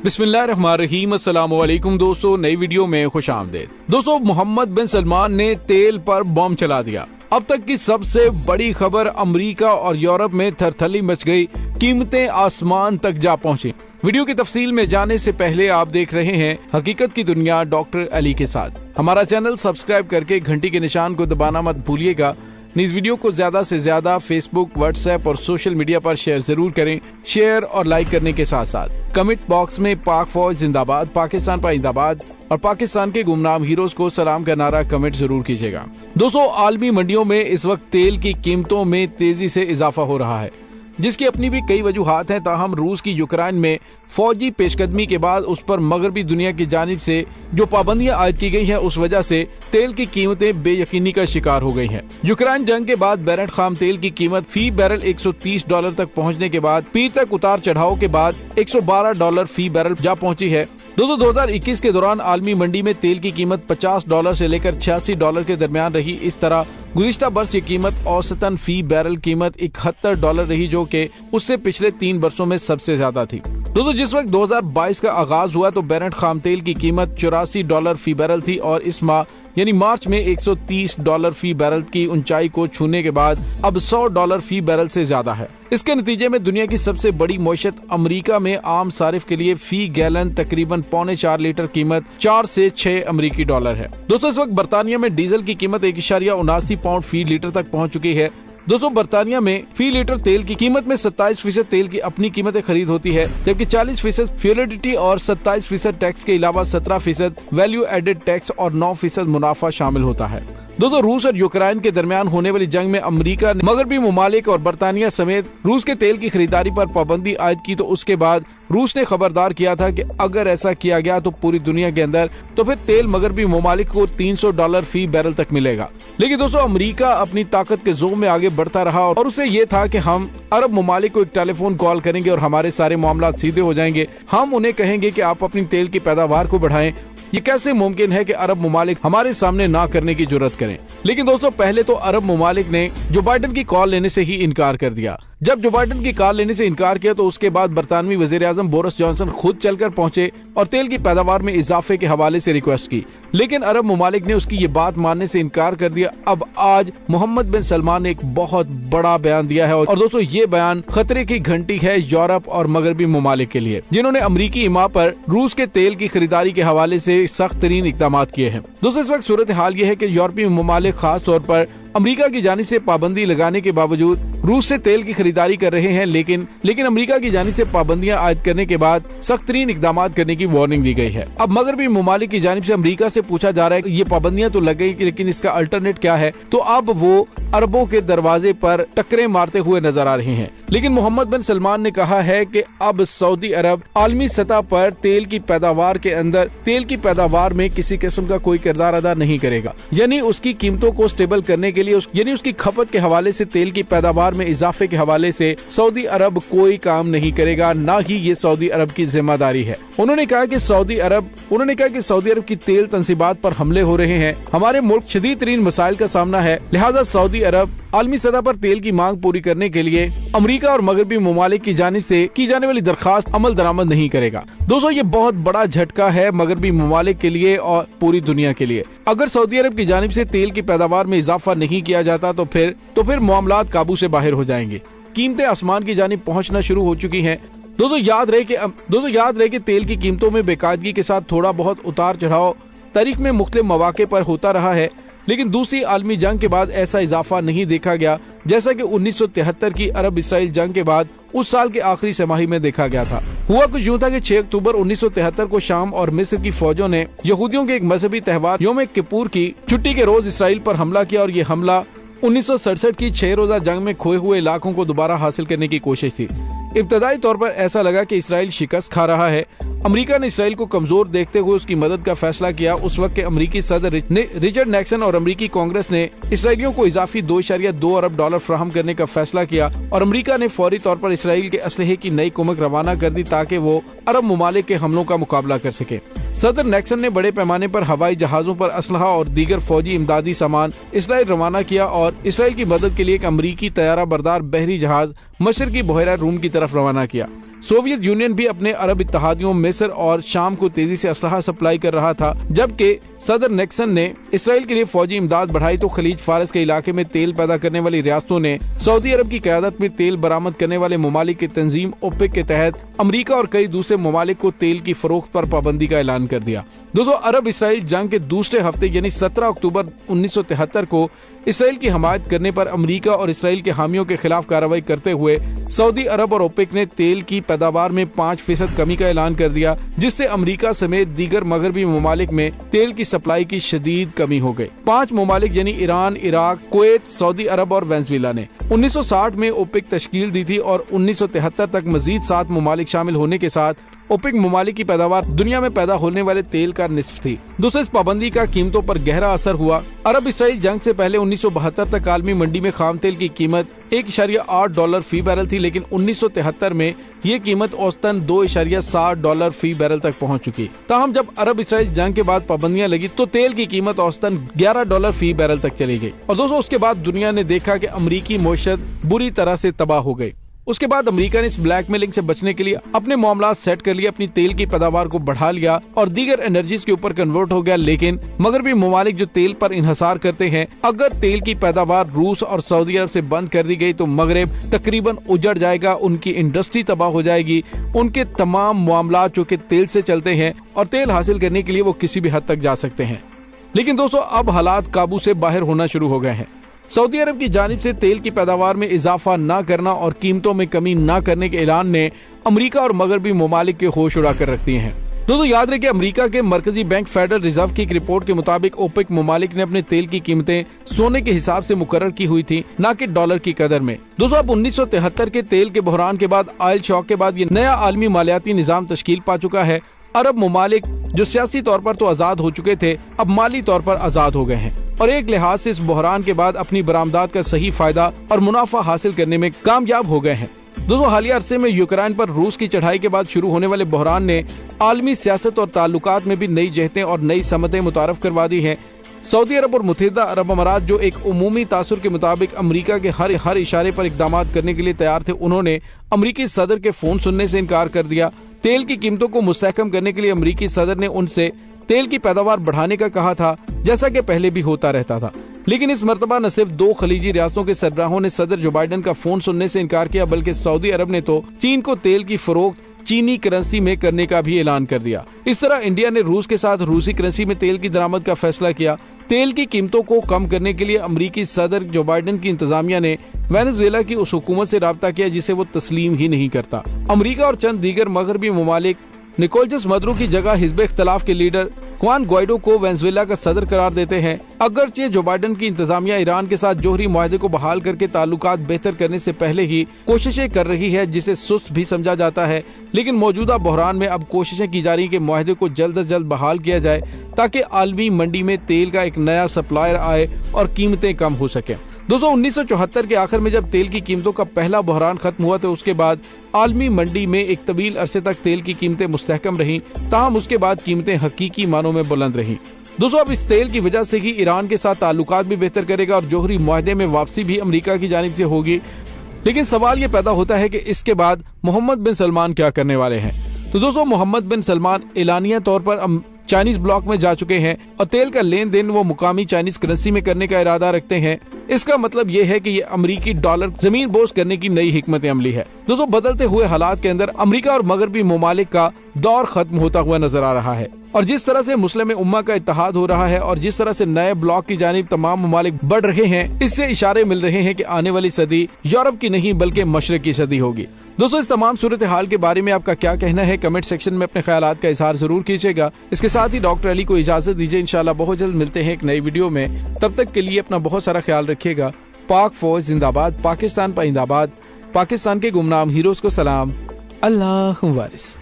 बिस्मिल्लाहिर्रहमानिर्रहीम। अस्सलाम वालेकुम दोस्तों, नई वीडियो में खुशामदीद। दोस्तों, मोहम्मद बिन सलमान ने तेल पर बम चला दिया। अब तक की सबसे बड़ी खबर, अमेरिका और यूरोप में थरथली मच गई, कीमतें आसमान तक जा पहुंची। वीडियो की तफसील में जाने से पहले आप देख रहे हैं हकीकत की दुनिया डॉक्टर अली के साथ। हमारा चैनल सब्सक्राइब करके घंटी के निशान को दबाना मत भूलिएगा। इस वीडियो को ज्यादा से ज्यादा फेसबुक, व्हाट्सएप और सोशल मीडिया पर शेयर जरूर करें। शेयर और लाइक करने के साथ साथ कमेंट बॉक्स में पाक फौज जिंदाबाद, पाकिस्तान पाइंदाबाद और पाकिस्तान के गुमनाम हीरोज को सलाम का नारा कमेंट जरूर कीजिएगा। दोस्तों, आलमी मंडियों में इस वक्त तेल की कीमतों में तेजी से इजाफा हो रहा है, जिसकी अपनी भी कई वजूहात हैं। ताहम रूस की यूक्रेन में फौजी पेशकदमी के बाद उस पर मगरबी दुनिया की जानिब से जो पाबंदियां आयद की गई हैं, उस वजह से तेल की कीमतें बेयकीनी का शिकार हो गई हैं। यूक्रेन जंग के बाद बैरेंट खाम तेल की कीमत फी बैरल $130 तक पहुंचने के बाद पीर तक उतार चढ़ाव के बाद $112 फी बैरल जा पहुंची है। 2021 के दौरान आलमी मंडी में तेल की कीमत $50 से लेकर $86 के दरमियान रही। इस तरह गुज़िश्ता बरस ये कीमत औसतन फी बैरल कीमत $71 रही, जो कि उससे पिछले 3 वर्षों में सबसे ज्यादा थी। दोस्तों, जिस वक्त 2022 का आगाज हुआ तो बैरेंट खाम तेल की कीमत $84 फी बैरल थी और इस माह यानी मार्च में $130 फी बैरल की ऊंचाई को छूने के बाद अब $100 फी बैरल से ज्यादा है। इसके नतीजे में दुनिया की सबसे बड़ी मईशत अमेरिका में आम सारिफ के लिए फी गैलन तकरीबन 4.25 लीटर कीमत 4 से 6 अमेरिकी डॉलर है। दोस्तों, इस वक्त बरतानिया में डीजल की कीमत 1.79 पाउंड फी लीटर तक पहुंच चुकी है। दोस्तों, बरतानिया में फी लीटर तेल की कीमत में 27% तेल की अपनी कीमतें खरीद होती है, जबकि 40% फ्यूलिडिटी और 27% टैक्स के अलावा 17% वैल्यू एडेड टैक्स और 9% मुनाफा शामिल होता है। दोस्तों, रूस और यूक्रेन के दरमियान होने वाली जंग में अमेरिका ने मगरबी ममालिक और बरतानिया समेत रूस के तेल की खरीदारी पर पाबंदी आयद की, तो उसके बाद रूस ने खबरदार किया था कि अगर ऐसा किया गया तो पूरी दुनिया के अंदर तो फिर तेल मगरबी ममालिक को $300 फी बैरल तक मिलेगा। लेकिन दोस्तों, अमेरिका अपनी ताकत के जोर में आगे बढ़ता रहा और उसे ये था कि हम अरब ममालिक को एक टेलीफोन कॉल करेंगे और हमारे सारे मामला सीधे हो जाएंगे। हम उन्हें कहेंगे कि आप अपनी तेल की पैदावार को बढ़ाएं। ये कैसे मुमकिन है कि अरब ममालिक हमारे सामने ना करने की जुर्रत करें। लेकिन दोस्तों, पहले तो अरब ममालिक ने जो बाइडेन की कॉल लेने से ही इनकार कर दिया। जब जो बाइडेन की कॉल लेने से इनकार किया तो उसके बाद बरतानवी वजीर आजम बोरिस जॉनसन खुद चलकर पहुंचे और तेल की पैदावार में इजाफे के हवाले से रिक्वेस्ट की, लेकिन अरब ममालिक ने उसकी ये बात मानने से इनकार कर दिया। अब आज मोहम्मद बिन सलमान ने एक बहुत बड़ा बयान दिया है और दोस्तों, ये बयान खतरे की घंटी है यूरोप और मगरबी ममालिक के लिए, जिन्होंने अमरीकी इमा पर रूस के तेल की खरीदारी के हवाले से सख्त तरीन इकदाम किए हैं। दोस्तों, इस वक्त सूरत हाल ये है कि यूरोपीय ममालिक खास तौर पर अमेरिका की जानिब से पाबंदी लगाने के बावजूद रूस से तेल की खरीदारी कर रहे हैं, लेकिन अमेरिका की जानिब से पाबंदियां आयद करने के बाद सख्त तरीन इकदाम करने की वार्निंग दी गई है। अब मगरबी ममालिक की जानिब से अमेरिका से पूछा जा रहा है कि ये पाबंदियां तो लग गई, लेकिन इसका अल्टरनेट क्या है? तो अब वो अरबों के दरवाजे पर टक्करें मारते हुए नजर आ रहे हैं। लेकिन मोहम्मद बिन सलमान ने कहा है कि अब सऊदी अरब आलमी सतह पर तेल की पैदावार के अंदर तेल की पैदावार में किसी किस्म का कोई किरदार अदा नहीं करेगा, यानी उसकी कीमतों को स्टेबल करने के लिए यानी उसकी खपत के हवाले से, तेल की पैदावार में इजाफे के हवाले से सऊदी अरब कोई काम नहीं करेगा, ना ही ये सऊदी अरब की जिम्मेदारी है। उन्होंने कहा कि सऊदी अरब की तेल तंसीबात पर हमले हो रहे हैं, हमारे मुल्क शदीद तरीन मसाइल का सामना है, लिहाजा सऊदी अरब आलमी सतह पर तेल की मांग पूरी करने के लिए अमेरिका और मगरबी ममालिक की जानिब से की जाने वाली दरखास्त अमल दरामद नहीं करेगा। दोस्तों, ये बहुत बड़ा झटका है मगरबी ममालिक के लिए और पूरी दुनिया के लिए। अगर सऊदी अरब की जानिब से तेल की पैदावार में इजाफा नहीं किया जाता तो फिर मामलात काबू से बाहर हो जाएंगे, कीमतें आसमान की जानिब पहुंचना शुरू हो चुकी हैं। दोस्तों, याद रहे कि तेल की कीमतों में बेकायदगी के साथ थोड़ा बहुत उतार चढ़ाव तारीख में मुख्तलिफ मौके पर होता रहा है, लेकिन दूसरी आलमी जंग के बाद ऐसा इजाफा नहीं देखा गया, जैसा कि 1973 की अरब इसराइल जंग के बाद उस साल के आखिरी छमाही में देखा गया था। हुआ कुछ यूं था कि 6 अक्टूबर 1973 को शाम और मिस्र की फौजों ने यहूदियों के एक मजहबी त्यौहार यौम किपुर की छुट्टी के रोज इसराइल पर हमला किया और ये हमला 1967 की 6 रोजा जंग में खोए हुए इलाकों को दोबारा हासिल करने की कोशिश थी। इब्तदाई तौर पर ऐसा लगा कि इसराइल शिकस्त खा रहा है। अमेरिका ने इसराइल को कमजोर देखते हुए उसकी मदद का फैसला किया। उस वक्त के अमेरिकी सदर रिचर्ड निक्सन और अमेरिकी कांग्रेस ने इसराइलियों को इजाफी $2.2 अरब फराहम करने का फैसला किया और अमेरिका ने फौरी तौर पर इसराइल के असलहे की नई कुमक रवाना कर दी ताकि वो अरब ममालिक के हमलों का मुकाबला कर सके। सदर निक्सन ने बड़े पैमाने पर हवाई जहाजों पर असलहा और दीगर फौजी इमदादी सामान इसराइल रवाना किया और इसराइल की मदद के लिए एक अमरीकी तैयारा बरदार बहरी जहाज मशरकी बहरा रूम की तरफ रवाना किया। सोवियत यूनियन भी अपने अरब इत्तेहादियों मिस्र और शाम को तेजी से असलहा सप्लाई कर रहा था। जबकि सदर निक्सन ने इसराइल के लिए फौजी इमदाद बढ़ाई तो खलीज फारस के इलाके में तेल पैदा करने वाली रियासतों ने सऊदी अरब की क़यादत में तेल बरामद करने वाले ममालिक की तंजीम ओपेक के तहत अमरीका और कई दूसरे ममालिक को तेल की फरोख्त पर पाबंदी का ऐलान कर दिया। दोस्तों, अरब इसराइल जंग के दूसरे हफ्ते यानी 17 अक्टूबर 1973 को इसराइल की हमायत करने पर अमरीका और इसराइल के हामियों के खिलाफ कार्रवाई करते हुए सऊदी अरब और ओपेक ने तेल की पैदावार में 5% कमी का ऐलान कर दिया, जिससे अमरीका समेत दीगर मगरबी ममालिक में तेल की सप्लाई की शदीद कमी हो गई। 5 ममालिक यानी ईरान, इराक, कुवैत, सऊदी अरब और वेनेजुएला ने 1960 में ओपेक तश्कील दी थी और 1973 तक मजीद 7 ममालिक शामिल होने के साथ ओपेक ममालिक की पैदावार दुनिया में पैदा होने वाले तेल का निस्फ थी। दूसरे, इस पाबंदी का कीमतों पर गहरा असर हुआ। अरब इसराइल जंग से पहले 1972 तक आलमी मंडी में खाम तेल की कीमत $1.8 फी बैरल थी, लेकिन 1973 में ये कीमत औसतन $2.7 फी बैरल तक पहुंच चुकी। ताहम जब अरब इसराइल जंग के बाद पाबंदियां लगी तो तेल की कीमत औसतन $11 फी बैरल तक चली गई। और दोस्तों, उसके बाद दुनिया ने देखा कि अमरीकी मईशत बुरी तरह से तबाह हो गई। उसके बाद अमेरिका ने इस ब्लैकमेलिंग से बचने के लिए अपने मामला सेट कर लिए, अपनी तेल की पैदावार को बढ़ा लिया और दीगर एनर्जीज के ऊपर कन्वर्ट हो गया। लेकिन मगरबी ममालिक जो तेल पर इन्हसार करते हैं, अगर तेल की पैदावार रूस और सऊदी अरब से बंद कर दी गई तो मगरब तकरीबन उजड़ जाएगा, उनकी इंडस्ट्री तबाह हो जाएगी, उनके तमाम मामला जो कि तेल से चलते हैं और तेल हासिल करने के लिए वो किसी भी हद तक जा सकते हैं। लेकिन दोस्तों, अब हालात काबू से बाहर होना शुरू हो गए हैं। सऊदी अरब की जानिब से तेल की पैदावार में इजाफा न करना और कीमतों में कमी न करने के ऐलान ने अमेरिका और मगरबी ममालिक के होश उड़ा कर रख दिए हैं। दोस्तों, याद रहे कि अमेरिका के मरकजी बैंक फेडरल रिजर्व की एक रिपोर्ट के मुताबिक ओपेक ममालिक ने अपने तेल की कीमतें सोने के हिसाब से मुकर्रर की हुई थी, न कि डॉलर की कदर में। दोस्तों, अब 1973 के तेल के बहरान के बाद, ऑयल शॉक के बाद ये नया आलमी मालियाती निजाम तश्कील पा चुका है। अरब ममालिक जो सियासी तौर पर तो आजाद हो चुके थे, अब माली तौर पर आजाद हो गए हैं और एक लिहाज से इस बहरान के बाद अपनी बरामदात का सही फायदा और मुनाफा हासिल करने में कामयाब हो गए हैं। दोस्तों, हालिया अरसे में यूक्रेन पर रूस की चढ़ाई के बाद शुरू होने वाले बहरान ने आलमी सियासत और ताल्लुकात में भी नई जहतें और नई समतें मुतारफ करवा दी हैं। सऊदी अरब और मुत्तहिदा अरब अमारात जो एक उमूमी तासुर के मुताबिक अमेरिका के हर इशारे पर इकदाम करने के लिए तैयार थे, उन्होंने अमरीकी सदर के फोन सुनने से इनकार कर दिया। तेल की कीमतों को मुस्तहकम करने के लिए अमरीकी सदर ने उनसे तेल की पैदावार बढ़ाने का कहा था, जैसा कि पहले भी होता रहता था। लेकिन इस मर्तबा न सिर्फ 2 खलीजी रियासतों के सरबराहों ने सदर जो बाइडेन का फोन सुनने से इनकार किया, बल्कि सऊदी अरब ने तो चीन को तेल की फरोख्त चीनी करेंसी में करने का भी ऐलान कर दिया। इस तरह इंडिया ने रूस के साथ रूसी करेंसी में तेल की दरामद का फैसला किया। तेल की कीमतों को कम करने के लिए अमरीकी सदर जो बाइडेन की इंतजामिया ने वेनेजुएला की उस हुकूमत से राब्ता किया जिसे वो तस्लीम ही नहीं करता। अमरीका और चंद दीगर मगरबी ममालिक निकोलस मदुरो की जगह हिज़्ब इख्तिलाफ के लीडर खुआन ग्वाइडो को वेनेजुएला का सदर करार देते हैं। अगरचे जो बाइडेन की इंतजामिया ईरान के साथ जोहरी मुआहदे को बहाल करके ताल्लुकात बेहतर करने से पहले ही कोशिशें कर रही है, जिसे सुस्त भी समझा जाता है, लेकिन मौजूदा बहरान में अब कोशिशें की जा रही कि मुआहदे को जल्द अज जल्द बहाल किया जाए ताकि आलमी मंडी में तेल का एक नया सप्लायर आए और कीमतें कम हो सके। दोस्तों, 1974 के आखिर में जब तेल की कीमतों का पहला बहरान खत्म हुआ तो उसके बाद आलमी मंडी में एक तवील अरसे तक तेल की कीमतें मुस्तहकम रहीं, ताहम उसके बाद कीमतें हकीकी मानों में बुलंद रहीं। दोस्तों, अब इस तेल की वजह से ही ईरान के साथ ताल्लुकात भी बेहतर करेगा और जोहरी मुआहदे में वापसी भी अमेरिका की जानिब से होगी। लेकिन सवाल ये पैदा होता है कि इसके बाद मोहम्मद बिन सलमान क्या करने वाले हैं। तो दोस्तों, मोहम्मद बिन सलमान एलानिया तौर पर चाइनीज ब्लॉक में जा चुके हैं और तेल का लेन देन वो मुकामी चाइनीज करेंसी में करने का इरादा रखते हैं। इसका मतलब ये है कि ये अमरीकी डॉलर जमीन बोझ करने की नई हिकमत अमली है। दोस्तों, बदलते हुए हालात के अंदर अमरीका और मगरबी ममालिक का दौर खत्म होता हुआ नजर आ रहा है और जिस तरह से मुस्लिम उम्मा का इत्तेहाद हो रहा है और जिस तरह से नए ब्लॉक की जानिब तमाम ममालिक बढ़ रहे हैं, इससे इशारे मिल रहे हैं कि आने वाली सदी यूरोप की नहीं बल्कि मशरिक की सदी होगी। दोस्तों, इस तमाम सूरत हाल के बारे में आपका क्या कहना है, कमेंट सेक्शन में अपने ख्यालात का इजहार जरूर कीजिएगा। इसके साथ ही डॉक्टर अली को इजाजत दीजिए। इंशाल्लाह बहुत जल्द मिलते हैं एक नई वीडियो में। तब तक के लिए अपना बहुत सारा ख्याल रखिएगा। पाक फौज जिंदाबाद, पाकिस्तान पाइंदाबाद, पाकिस्तान के गुमनाम हीरोज को सलाम। अल्लाह वारिस।